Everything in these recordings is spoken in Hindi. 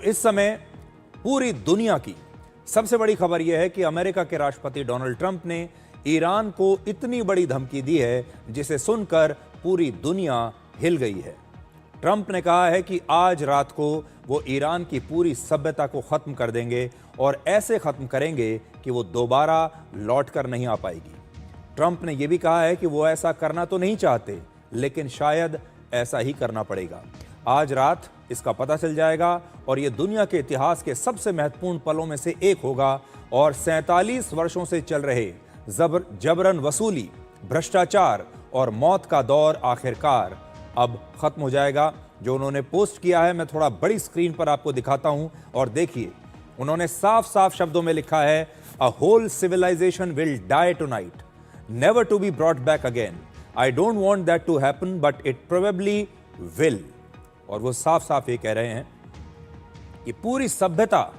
इस समय पूरी दुनिया की सबसे बड़ी खबर यह है कि अमेरिका के राष्ट्रपति डोनाल्ड ट्रंप ने ईरान को इतनी बड़ी धमकी दी है जिसे सुनकर पूरी दुनिया हिल गई है। ट्रंप ने कहा है कि आज रात को वो ईरान की पूरी सभ्यता को खत्म कर देंगे और ऐसे खत्म करेंगे कि वो दोबारा लौट कर नहीं आ पाएगी। ट्रंप ने यह भी कहा है कि वो ऐसा करना तो नहीं चाहते, लेकिन शायद ऐसा ही करना पड़ेगा। आज रात इसका पता चल जाएगा और ये दुनिया के इतिहास के सबसे महत्वपूर्ण पलों में से एक होगा और 47 वर्षों से चल रहे जबरन वसूली, भ्रष्टाचार और मौत का दौर आखिरकार अब खत्म हो जाएगा। जो उन्होंने पोस्ट किया है मैं थोड़ा बड़ी स्क्रीन पर आपको दिखाता हूं और देखिए, उन्होंने साफ साफ शब्दों में लिखा है, a whole civilisation will die tonight, never to be brought back again. I don't want that to happen but it probably will. और वो साफ साफ ये कह रहे हैं कि पूरी सभ्यता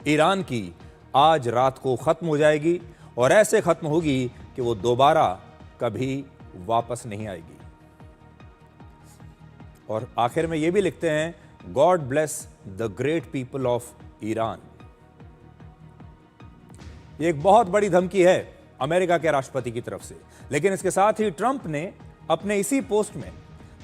ईरान की आज रात को खत्म हो जाएगी और ऐसे खत्म होगी कि वो दोबारा कभी वापस नहीं आएगी। और आखिर में ये भी लिखते हैं, God bless the great people of Iran. ये एक बहुत बड़ी धमकी है अमेरिका के राष्ट्रपति की तरफ से, लेकिन इसके साथ ही ट्रंप ने अपने इसी पोस्ट में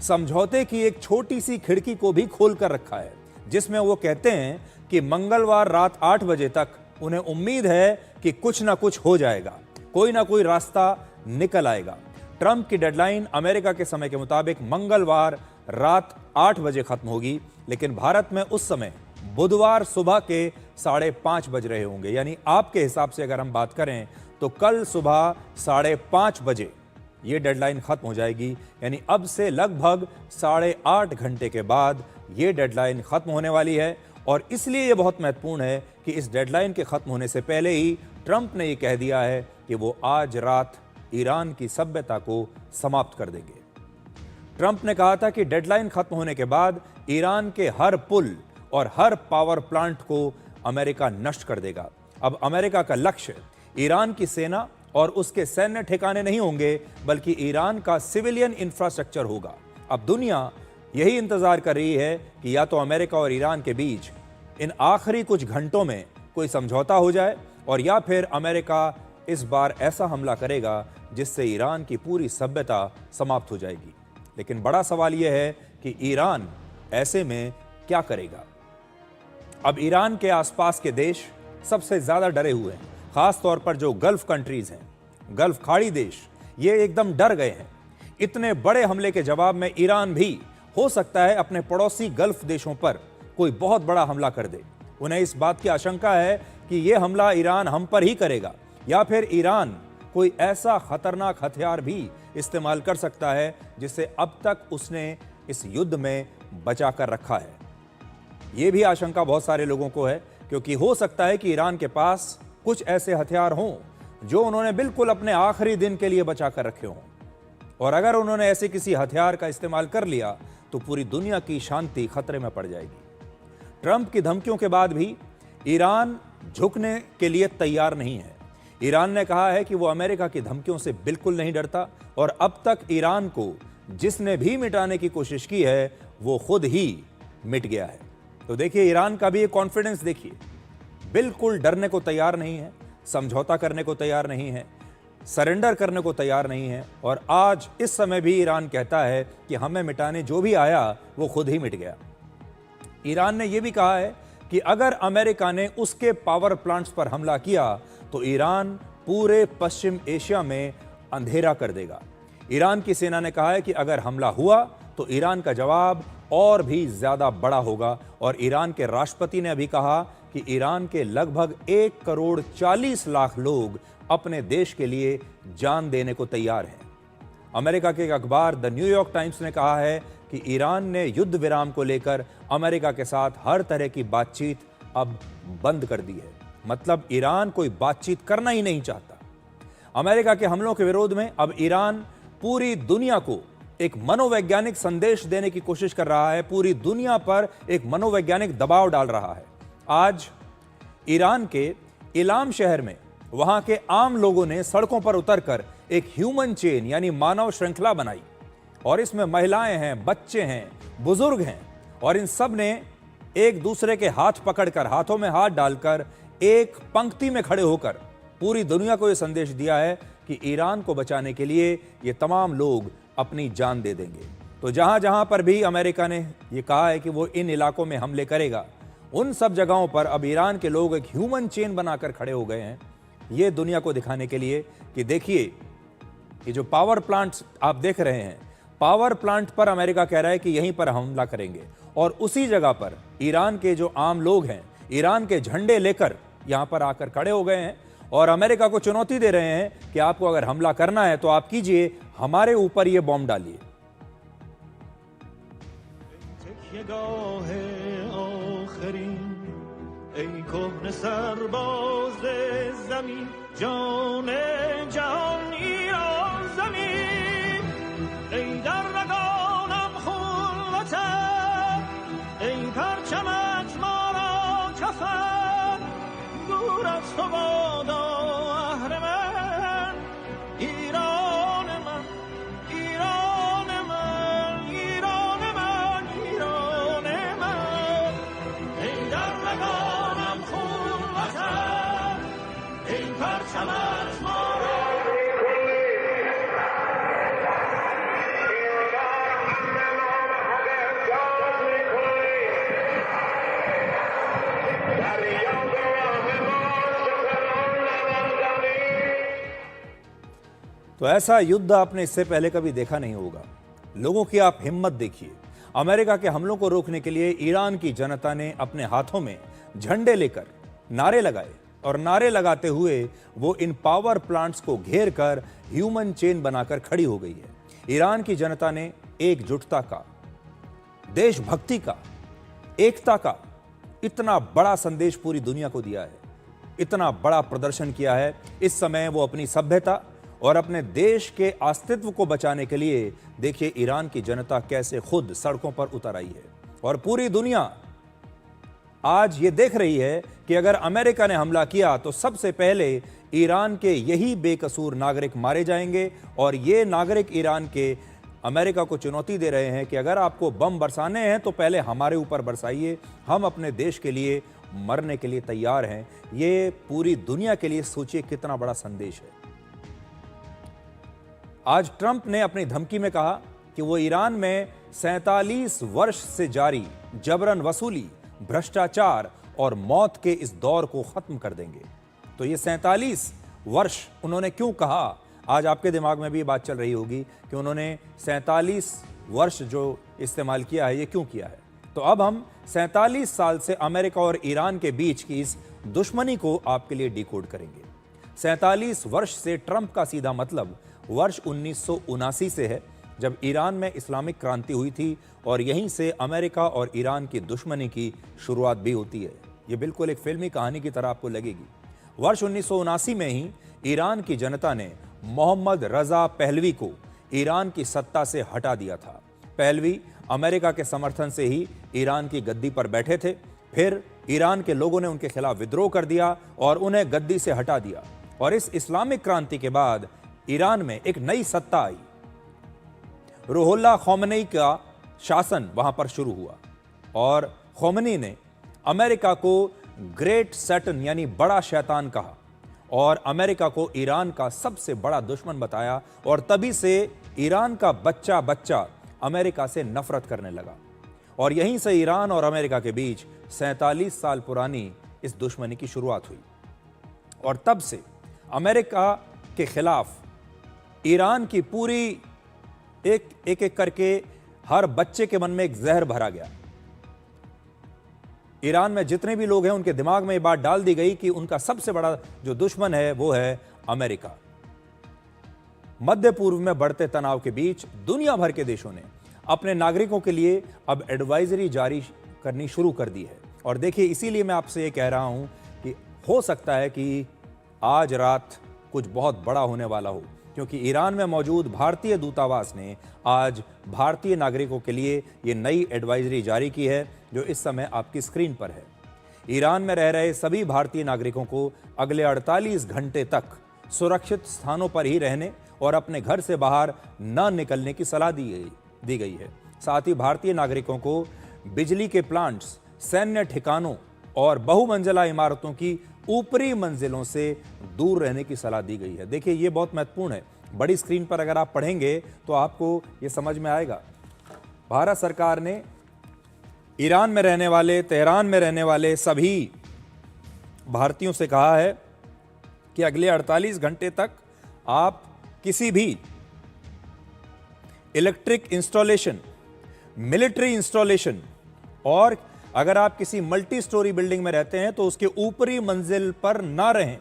समझौते की एक छोटी सी खिड़की को भी खोल कर रखा है, जिसमें वो कहते हैं कि मंगलवार रात 8 बजे तक उन्हें उम्मीद है कि कुछ ना कुछ हो जाएगा, कोई ना कोई रास्ता निकल आएगा। ट्रंप की डेडलाइन अमेरिका के समय के मुताबिक मंगलवार रात 8 बजे खत्म होगी, लेकिन भारत में उस समय बुधवार सुबह के 5:30 बज रहे होंगे। यानी आपके हिसाब से अगर हम बात करें तो कल सुबह 5:30 बजे ये डेडलाइन खत्म हो जाएगी। यानी अब से लगभग 8.5 घंटे के बाद ये डेडलाइन खत्म होने वाली है। और इसलिए ये बहुत महत्वपूर्ण है कि इस डेडलाइन के खत्म होने से पहले ही ट्रंप ने ये कह दिया है कि वो आज रात ईरान की सभ्यता को समाप्त कर देंगे। ट्रंप ने कहा था कि डेडलाइन खत्म होने के बाद ईरान के हर पुल और हर पावर प्लांट को अमेरिका नष्ट कर देगा। अब अमेरिका का लक्ष्य ईरान की सेना और उसके सैन्य ठिकाने नहीं होंगे, बल्कि ईरान का सिविलियन इंफ्रास्ट्रक्चर होगा। अब दुनिया यही इंतजार कर रही है कि या तो अमेरिका और ईरान के बीच इन आखिरी कुछ घंटों में कोई समझौता हो जाए और या फिर अमेरिका इस बार ऐसा हमला करेगा जिससे ईरान की पूरी सभ्यता समाप्त हो जाएगी। लेकिन बड़ा सवाल यह है कि ईरान ऐसे में क्या करेगा। अब ईरान के आसपास के देश सबसे ज्यादा डरे हुए हैं, खास तौर पर जो गल्फ कंट्रीज हैं, गल्फ खाड़ी देश, ये एकदम डर गए हैं। इतने बड़े हमले के जवाब में ईरान भी हो सकता है अपने पड़ोसी गल्फ देशों पर कोई बहुत बड़ा हमला कर दे। उन्हें इस बात की आशंका है कि यह हमला ईरान हम पर ही करेगा या फिर ईरान कोई ऐसा खतरनाक हथियार भी इस्तेमाल कर सकता है जिसे अब तक उसने इस युद्ध में बचा कर रखा है। यह भी आशंका बहुत सारे लोगों को है, क्योंकि हो सकता है कि ईरान के पास कुछ ऐसे हथियार हों जो उन्होंने बिल्कुल अपने आखिरी दिन के लिए बचा कर रखे हों, और अगर उन्होंने ऐसे किसी हथियार का इस्तेमाल कर लिया तो पूरी दुनिया की शांति खतरे में पड़ जाएगी। ट्रंप की धमकियों के बाद भी ईरान झुकने के लिए तैयार नहीं है। ईरान ने कहा है कि वो अमेरिका की धमकियों से बिल्कुल नहीं डरता और अब तक ईरान को जिसने भी मिटाने की कोशिश की है वो खुद ही मिट गया है। तो देखिए, ईरान का भी एक कॉन्फिडेंस देखिए, बिल्कुल डरने को तैयार नहीं है, समझौता करने को तैयार नहीं है, सरेंडर करने को तैयार नहीं है। और आज इस समय भी ईरान कहता है कि हमें मिटाने जो भी आया वो खुद ही मिट गया। ईरान ने यह भी कहा है कि अगर अमेरिका ने उसके पावर प्लांट्स पर हमला किया तो ईरान पूरे पश्चिम एशिया में अंधेरा कर देगा। ईरान की सेना ने कहा है कि अगर हमला हुआ तो ईरान का जवाब और भी ज्यादा बड़ा होगा। और ईरान के राष्ट्रपति ने अभी कहा कि ईरान के लगभग 1,40,00,000 लोग अपने देश के लिए जान देने को तैयार हैं। अमेरिका के एक अखबार द न्यूयॉर्क टाइम्स ने कहा है कि ईरान ने युद्ध विराम को लेकर अमेरिका के साथ हर तरह की बातचीत अब बंद कर दी है। मतलब ईरान कोई बातचीत करना ही नहीं चाहता। अमेरिका के हमलों के विरोध में अब ईरान पूरी दुनिया को एक मनोवैज्ञानिक संदेश देने की कोशिश कर रहा है, पूरी दुनिया पर एक मनोवैज्ञानिक दबाव डाल रहा है। आज ईरान के इलाम शहर में वहां के आम लोगों ने सड़कों पर उतरकर एक ह्यूमन चेन यानी मानव श्रृंखला बनाई और इसमें महिलाएं हैं, बच्चे हैं, बुजुर्ग हैं और इन सब ने एक दूसरे के हाथ पकड़कर, हाथों में हाथ डालकर, एक पंक्ति में खड़े होकर पूरी दुनिया को यह संदेश दिया है कि ईरान को बचाने के लिए ये तमाम लोग अपनी जान दे देंगे। तो जहां जहां पर भी अमेरिका ने ये कहा है कि वो इन इलाकों में हमले करेगा, उन सब जगहों पर अब ईरान के लोग एक ह्यूमन चेन बनाकर खड़े हो गए हैं, ये दुनिया को दिखाने के लिए कि देखिए, ये जो पावर प्लांट्स आप देख रहे हैं, पावर प्लांट पर अमेरिका कह रहा है कि यहीं पर हमला करेंगे, और उसी जगह पर ईरान के जो आम लोग हैं, ईरान के झंडे लेकर यहां पर आकर खड़े हो गए हैं और अमेरिका को चुनौती दे रहे हैं कि आपको अगर हमला करना है तो आप कीजिए, हमारे ऊपर ये बॉम्ब डालिए। तो ऐसा युद्ध आपने इससे पहले कभी देखा नहीं होगा। लोगों की आप हिम्मत देखिए। अमेरिका के हमलों को रोकने के लिए ईरान की जनता ने अपने हाथों में झंडे लेकर नारे लगाए, और नारे लगाते हुए वो इन पावर प्लांट्स को घेर कर ह्यूमन चेन बनाकर खड़ी हो गई है। ईरान की जनता ने एकजुटता का, देशभक्ति का, एकता का इतना बड़ा संदेश पूरी दुनिया को दिया है, इतना बड़ा प्रदर्शन किया है। इस समय वो अपनी सभ्यता और अपने देश के अस्तित्व को बचाने के लिए देखिए ईरान की जनता कैसे खुद सड़कों पर उतर आई है। और पूरी दुनिया आज ये देख रही है कि अगर अमेरिका ने हमला किया तो सबसे पहले ईरान के यही बेकसूर नागरिक मारे जाएंगे, और ये नागरिक ईरान के अमेरिका को चुनौती दे रहे हैं कि अगर आपको बम बरसाने हैं तो पहले हमारे ऊपर बरसाइए, हम अपने देश के लिए मरने के लिए तैयार हैं। ये पूरी दुनिया के लिए सोचिए कितना बड़ा संदेश है। आज ट्रंप ने अपनी धमकी में कहा कि वो ईरान में 47 वर्ष से जारी जबरन वसूली, भ्रष्टाचार और मौत के इस दौर को खत्म कर देंगे। तो ये 47 वर्ष उन्होंने क्यों कहा? आज आपके दिमाग में भी ये बात चल रही होगी कि उन्होंने 47 वर्ष जो इस्तेमाल किया है, ये क्यों किया है। तो अब हम 47 साल से अमेरिका और ईरान के बीच की इस दुश्मनी को आपके लिए डिकोड करेंगे। 47 वर्ष से ट्रंप का सीधा मतलब वर्ष 1979 से है, जब ईरान में इस्लामिक क्रांति हुई थी, और यहीं से अमेरिका और ईरान की दुश्मनी की शुरुआत भी होती है। ये बिल्कुल एक फिल्मी कहानी की तरह आपको लगेगी। वर्ष 1979 में ही ईरान की जनता ने मोहम्मद रजा पहलवी को ईरान की सत्ता से हटा दिया था। पहलवी अमेरिका के समर्थन से ही ईरान की गद्दी पर बैठे थे। फिर ईरान के लोगों ने उनके खिलाफ विद्रोह कर दिया और उन्हें गद्दी से हटा दिया, और इस इस्लामिक क्रांति के बाद ईरान में एक नई सत्ता आई। रूहुल्लाह ख़ोमेनी का शासन वहां पर शुरू हुआ, और ख़ोमेनी ने अमेरिका को ग्रेट सैटन यानी बड़ा शैतान कहा, और अमेरिका को ईरान का सबसे बड़ा दुश्मन बताया, और तभी से ईरान का बच्चा बच्चा अमेरिका से नफरत करने लगा। और यहीं से ईरान और अमेरिका के बीच 47 साल पुरानी इस दुश्मनी की शुरुआत हुई, और तब से अमेरिका के खिलाफ ईरान की पूरी एक करके हर बच्चे के मन में एक जहर भरा गया। ईरान में जितने भी लोग हैं उनके दिमाग में ये बात डाल दी गई कि उनका सबसे बड़ा जो दुश्मन है वो है अमेरिका। मध्य पूर्व में बढ़ते तनाव के बीच दुनिया भर के देशों ने अपने नागरिकों के लिए अब एडवाइजरी जारी करनी शुरू कर दी है। और देखिए, इसीलिए मैं आपसे ये कह रहा हूं कि हो सकता है कि आज रात कुछ बहुत बड़ा होने वाला हो, क्योंकि ईरान में मौजूद भारतीय दूतावास ने आज भारतीय नागरिकों के लिए ये नई एडवाइजरी जारी की है, जो इस समय आपकी स्क्रीन पर है। ईरान में रह रहे सभी भारतीय नागरिकों को अगले 48 घंटे तक सुरक्षित स्थानों पर ही रहने और अपने घर से बाहर न निकलने की सलाह दी गई है। साथ ही भारतीय नागरिकों को बिजली के प्लांट्स, सैन्य ठिकानों और बहुमंजिला इमारतों की ऊपरी मंजिलों से दूर रहने की सलाह दी गई है। देखिए, ये बहुत महत्वपूर्ण है। बड़ी स्क्रीन पर अगर आप पढ़ेंगे तो आपको ये समझ में आएगा। भारत सरकार ने ईरान में रहने वाले, तेहरान में रहने वाले सभी भारतीयों से कहा है कि अगले 48 घंटे तक आप किसी भी इलेक्ट्रिक इंस्टॉलेशन, मिलिट्री इंस्टॉलेशन और अगर आप किसी मल्टी स्टोरी बिल्डिंग में रहते हैं तो उसके ऊपरी मंजिल पर ना रहें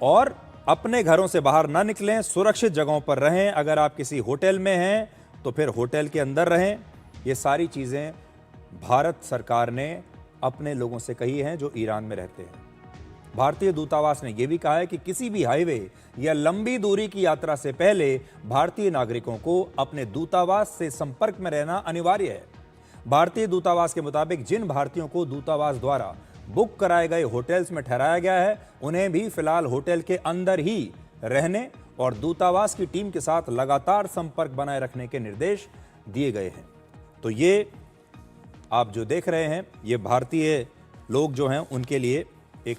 और अपने घरों से बाहर ना निकलें, सुरक्षित जगहों पर रहें। अगर आप किसी होटल में हैं तो फिर होटल के अंदर रहें। ये सारी चीजें भारत सरकार ने अपने लोगों से कही हैं जो ईरान में रहते हैं। भारतीय दूतावास ने यह भी कहा है कि किसी भी हाईवे या लंबी दूरी की यात्रा से पहले भारतीय नागरिकों को अपने दूतावास से संपर्क में रहना अनिवार्य है। भारतीय दूतावास के मुताबिक जिन भारतीयों को दूतावास द्वारा बुक कराए गए होटल्स में ठहराया गया है, उन्हें भी फिलहाल होटल के अंदर ही रहने और दूतावास की टीम के साथ लगातार संपर्क बनाए रखने के निर्देश दिए गए हैं। तो ये आप जो देख रहे हैं, ये भारतीय लोग जो हैं उनके लिए एक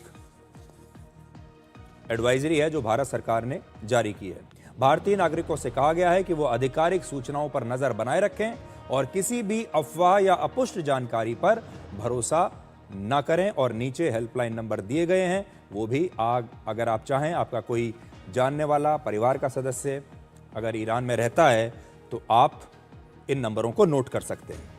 एडवाइजरी है जो भारत सरकार ने जारी की है। भारतीय नागरिकों से कहा गया है कि वो आधिकारिक सूचनाओं पर नजर बनाए रखें और किसी भी अफवाह या अपुष्ट जानकारी पर भरोसा ना करें। और नीचे हेल्पलाइन नंबर दिए गए हैं, वो भी अगर आप चाहें, आपका कोई जानने वाला, परिवार का सदस्य अगर ईरान में रहता है तो आप इन नंबरों को नोट कर सकते हैं।